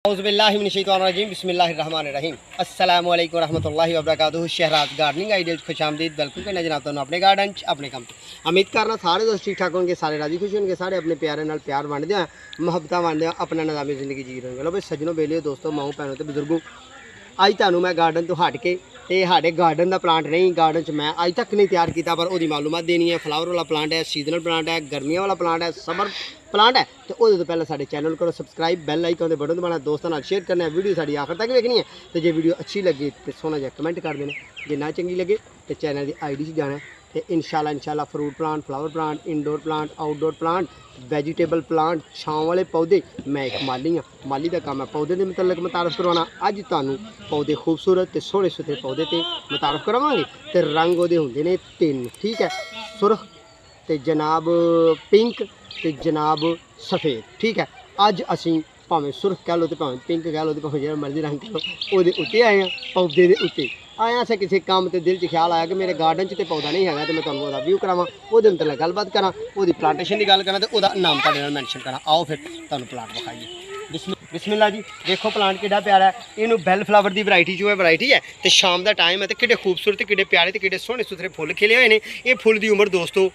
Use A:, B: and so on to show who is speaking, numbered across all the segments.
A: औज़ुबिल्लाहिमिनश्शैतानिर्रजीम बिस्मिल्लाहिर्रहमानिर्रहीम अस्सलामु अलैकुम रहमतुल्लाहि व बरकातुहू। शहराज गार्डनिंग आइडियल खुशामदीद वेलकम करना जनाब तुहानू अपने गार्डन अपने काम उम्मीद करना सारे दोस्त ठीक ठाक होंगे, सारे राजी खुश होंगे, सारे अपने प्यारे नाल प्यार वंडदे हैं, मुहब्बत वंडदे हैं, अपना निज़ामी ज़िंदगी जी रहे हैं। भाई सज्जनों बेलियो दोस्तों माओ भैनों तो बुजुर्गों, अज तुहानू मैं गार्डन तो हट के साढ़े गार्डन का प्लांट नहीं गार्डन च मैं अज तक नहीं तैयार किया, पर वो मालूमात देनी है। फ्लावर वाला प्लांट है, सीजनल प्लांट है, गर्मियों वाला प्लांट है, समर प्लांट है। तो वो पहले साढ़े चैनल करो सबसक्राइब, बैल आइकन के बटन दबाना, दोस्तों शेयर करना है, वीडियो साड़ी आखिर तक देखनी है। तो जो वीडियो अच्छी लगी तो सोना जहा कमेंट कर देना, जो ना चंगी लगे तो चैनल की ID से जाना है। तो इंशाल्लाह fruit plant, flower plant, indoor plant, outdoor plant, vegetable plant, छाँव वाले पौधे। मैं एक माली हाँ, माली का काम है पौधे के मतलब मुतारफ करवाना। अज तुहानू पौधे खूबसूरत तो सोहने सुथरे पौधे तो मुतारफ करावांगे। तो रंग वो होंगे ने 3, ठीक है, सुरख तो जनाब पिंक तो जनाब सफ़ेद, ठीक है। अज असी भावें सुरख कह लो तो भावें पिंक कह लो तो भावें जो मर्जी रंग कह लो, वो उत्ते आए हैं, पौधे के उत्ते आया। असें किसी काम तो दिल च ख्याल आया कि मेरे गार्डन च तो पौधा नहीं है, तो मैं तुहानू व्यू करावां, वो मतलब गलबात करा, वो प्लांटेशन की गल करा, तो वह नाम तुहाडे नाल मैंशन करा। आओ फिर तुहानू प्लांट विखाइए। बिस्मिल्लाह जी, देखो प्लांट कितना प्यारा है। इनू बैल फ्लावर की वैरायटी जो है वैरायटी है। तो शाम का टाइम है, तो कितने खूबसूरत, कितने प्यारे, तो कितने सोहने सुथरे फुल खिले हुए हैं। ये फुल की उम्र दोस्तों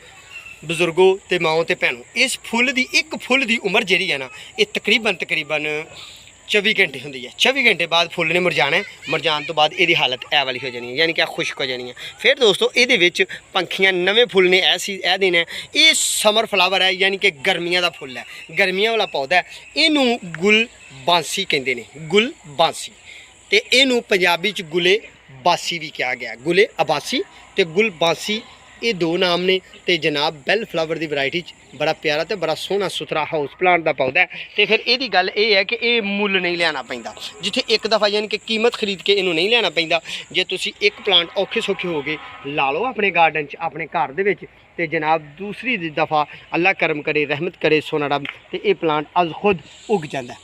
A: बजुर्गों तो माओ तो भैनों, इस फुल की एक फुल की उम्र जी है ना, ये तकरीबन 24 घंटे होंगी है। 24 घंटे बाद फुल ने मुरझाना है, मुरझाने तो बाद ये हालत ए वाली हो जानी है, यानी कि खुश्क हो जानी है। फिर दोस्तों ये पंखियां नवे फुल ने ऐ दिन है। ये समर फ्लावर है, यानी कि गर्मियों का फुल है, गर्मियों वाला पौधा है। इनू गुल बांसी कहते हैं, गुल बांसी। तो इनू पंजाबी च गुले बासी भी कहा गया, गुले अबासी तो गुल बांसी, ये 2 नाम ने। तो जनाब बैल फ्लावर की वैरायटी बड़ा प्यारा तो बड़ा सोहना सुथरा हाउस प्लांट का पौधा है। तो फिर ये गल ये है कि ये मुल नहीं लिया पैंदा, जिथे एक दफ़ा यानी कि कीमत खरीद के इनू नहीं लिया पैंदा। जे तुसी एक प्लांट औखे सौखे हो गए ला लो अपने गार्डन च, अपने घर दे विच, ते जनाब दूसरी दफ़ा अल्लाह करम करे, रहमत करे सोना रब, तो ये प्लांट अज खुद उग जाता है।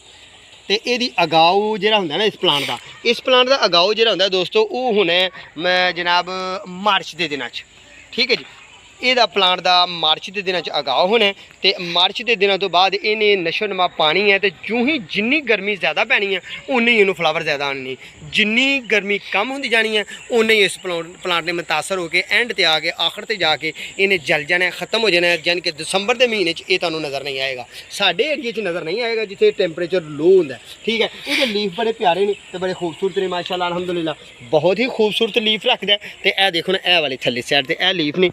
A: तो ये अगाऊ जो होंगे ना इस प्लांट का अगाऊ जो होंगे दोस्तों, वो होना मैं जनाब मार्च के दिनों, ठीक है जी। यदा प्लांट का मार्च के दिनों अगाव होना है। तो मार्च के दिनों तो बाद इन्हें नशो नमा पानी है। तो जूँ ही जिन्नी गर्मी ज़्यादा पैनी है उन्नी इनू फ्लावर ज़्यादा आनी, जिन्नी गर्मी कम होती जानी है उन्नी इस प्लांट ने मुतासर होकर एंड ते आके आखिर ते जाके इन्हें जल जाना, ख़त्म हो जाना है। यानी कि दिसंबर के महीने ये तुहानू नज़र नहीं आएगा, साढ़े एरिए नज़र नहीं आएगा जिथे टैंपरेचर लो होंगे, ठीक है। ये लीफ बड़े प्यारे ने तो बड़े खूबसूरत ने माशाअल्लाह अल्हम्दुलिल्लाह, बहुत ही खूबसूरत लीफ रखता है। तो यह देखो ना, यह वाली थल्ले साइड से यह लीफ ने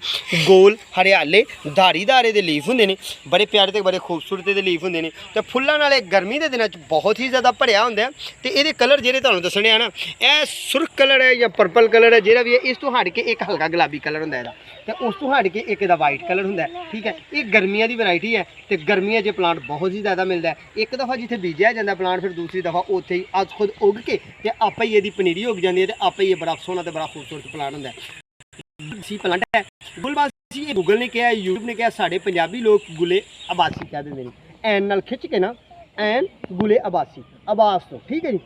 A: गोल हरियाले धारीदारे के लीफ होंगे ने, बड़े प्यारे तो बड़े खूबसूरत के लीफ होंगे ने। तो फुल्लां नाल गर्मी के दिनों बहुत ही ज़्यादा भरिया होंगे है। तो ये कलर जो तुहानू दसने है ना, यह सुर्ख कलर है या पर्पल कलर है, जो भी है इस तो हट के एक हल्का गुलाबी कलर होंगे है, तो उस तो हट के एक वाइट कलर होंगे, ठीक है। ये गर्मियों की वैरायटी है। तो गर्मियों च प्लांट बहुत ही ज़्यादा मिलता है। एक दफ़ा जिथे बीजा जाता प्लांट, फिर दूसरी दफ़ा उत्थे ही अज खुद उग के आपे ही ये पनीरी उग जाती है। तो आपे ही बड़ा सोहना तो बड़ा खूबसूरत प्लांट होंगे प्लांट है। गुलबासी ये गूगल ने कहा, यूट्यूब ने कहा, साढ़े पंजाबी लोग गुले अबासी कह देंगे हैं, एन नाल खिंच के ना, एन गुले अबासी, अबास तो, ठीक है जी।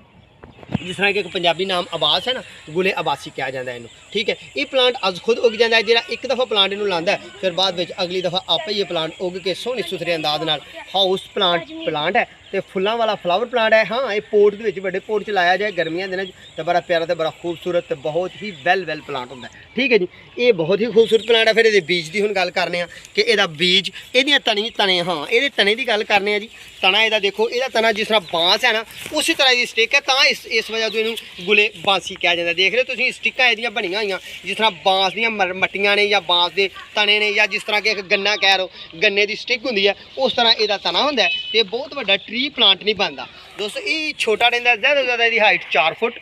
A: जिस तरह कि एक पंजाबी नाम अबास है ना, गुले अबासी कहा जाता है इनू, ठीक है। ये प्लांट अज खुद उग जाता है, जो एक दफ़ा प्लांट इनू लाता है, फिर बाद में अगली दफ़ा आप ही ये प्लांट उग के सोहने सुथरे अंदाज नाल हाउस प्लांट है। तो फुलों वाला फ्लावर प्लांट है। हाँ, ये पोट के बड़े पोट च लाया जाए गर्मियों के दिनों, तो बड़ा प्यारा तो बड़ा खूबसूरत तो बहुत ही वेल प्लांट होंगे, ठीक है जी। ये बहुत ही खूबसूरत प्लांट है। फिर ये बीज की हम गल करने कि यदा बीज ये तने, हाँ ये तने की गल करने जी। तना यदा देखो, यदा तना जिस तरह बांस है ना उसी तरह की स्टिक है, तो इस वजह तो इनू गुले बांसी कहा जाता है। देख रहे हो तुम स्टिक्कां इहदियां बनियां हुई जिस तरह बांस दियां मट्टियां ने या बांस के तने ने, या जिस तरह कि एक गन्ना कह लो गन्ने की स्टिक होंगी है, उस तरह यदा तना होंगे। तो बहुत बड़ा ट्री प्लांट नहीं बनता दोस्तों, ये छोटा रहा, ज़्यादा से ज़्यादा इसकी हाइट 4 फुट,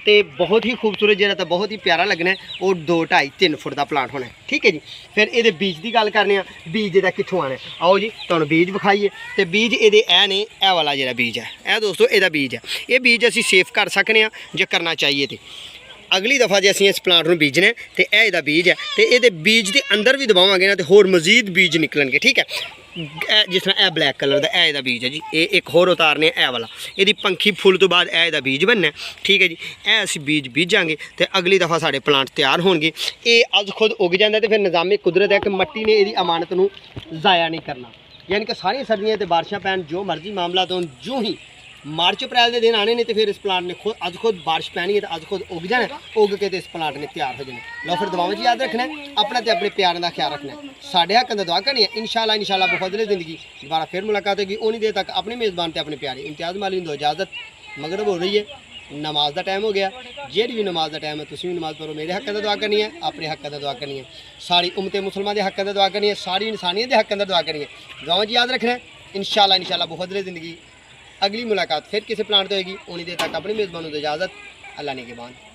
A: तो बहुत ही खूबसूरत जो तो बहुत ही प्यारा लगना है। और 2, 2.5, 3 फुट का प्लांट होना है, ठीक है जी। फिर ये बीज की गल करने, बीज ये कितों आना है, आओ जी तुहानू बीज विखाइए। तो बीज ये ने यह वाला जो बीज है, यह दोस्तों यदा बीज है। ये बीज असी सेफ कर सकते हैं जो करना चाहिए। तो अगली दफ़ा जो असी इस प्लांट में बीजने, तो यह बीज है। तो ये बीज के अंदर भी दबावांगे ना, तो होर मजीद बीज निकलणगे, ठीक है। जिस तरह ब्लैक कलर का यह बीज है जी, ये एक होर उतारने यह वाला, यदि पंखी फुल तो बाद यह बीज बनना, ठीक है जी। यह असी बीज बीजांगे तो अगली दफ़ा साढ़े प्लांट तैयार होंगे। ये अज खुद उग जाता, तो फिर निज़ामे कुदरत है कि मट्टी ने यदी अमानत को ज़ाया नहीं करना, यानी कि सारिया सर्दियाँ तो बारिशां पैन, जो मर्जी मामला तो जो ही मार्च अप्रैल के दिन आने ने तो फिर इस प्लांट ने खुद बारिश पैनी है तो अज खुद उग जाना, उग के तो इस प्लांट ने तैयार हो जाना। लो फिर दुआवां च याद रखना है, अपना तो अपने प्यार का ख्याल रखना है। साढ़े हक का दुआ करनी है। इंशाल्लाह बहुत ज़िंदगी दोबारा फिर मुलाकात होगी। उन्हीं देर तक अपने मेज़बान से अपने प्यारे इम्तियाज़ माली दो इजाज़त। मगरब हो रही है, नमाज का टाइम हो गया। जेड़ी भी नमाज का टाइम है तुम भी नमाज पढ़ो। मेरे हक का दुआ करनी है, अपने हक का दुआ करनी है, सारी उम्मत मुसलमान के हक का दुआ करनी है, सारी इंसानियत के हक का दुआ करनी है। दुआवां च याद रखना है। इंशाल्लाह बहुत ज़िंदगी। अगली मुलाकात फिर किसी प्लांट होगी। उन्हीं देर तक अपनी मेज़बानों को इजाज़त। अल्लाह ने के बाद।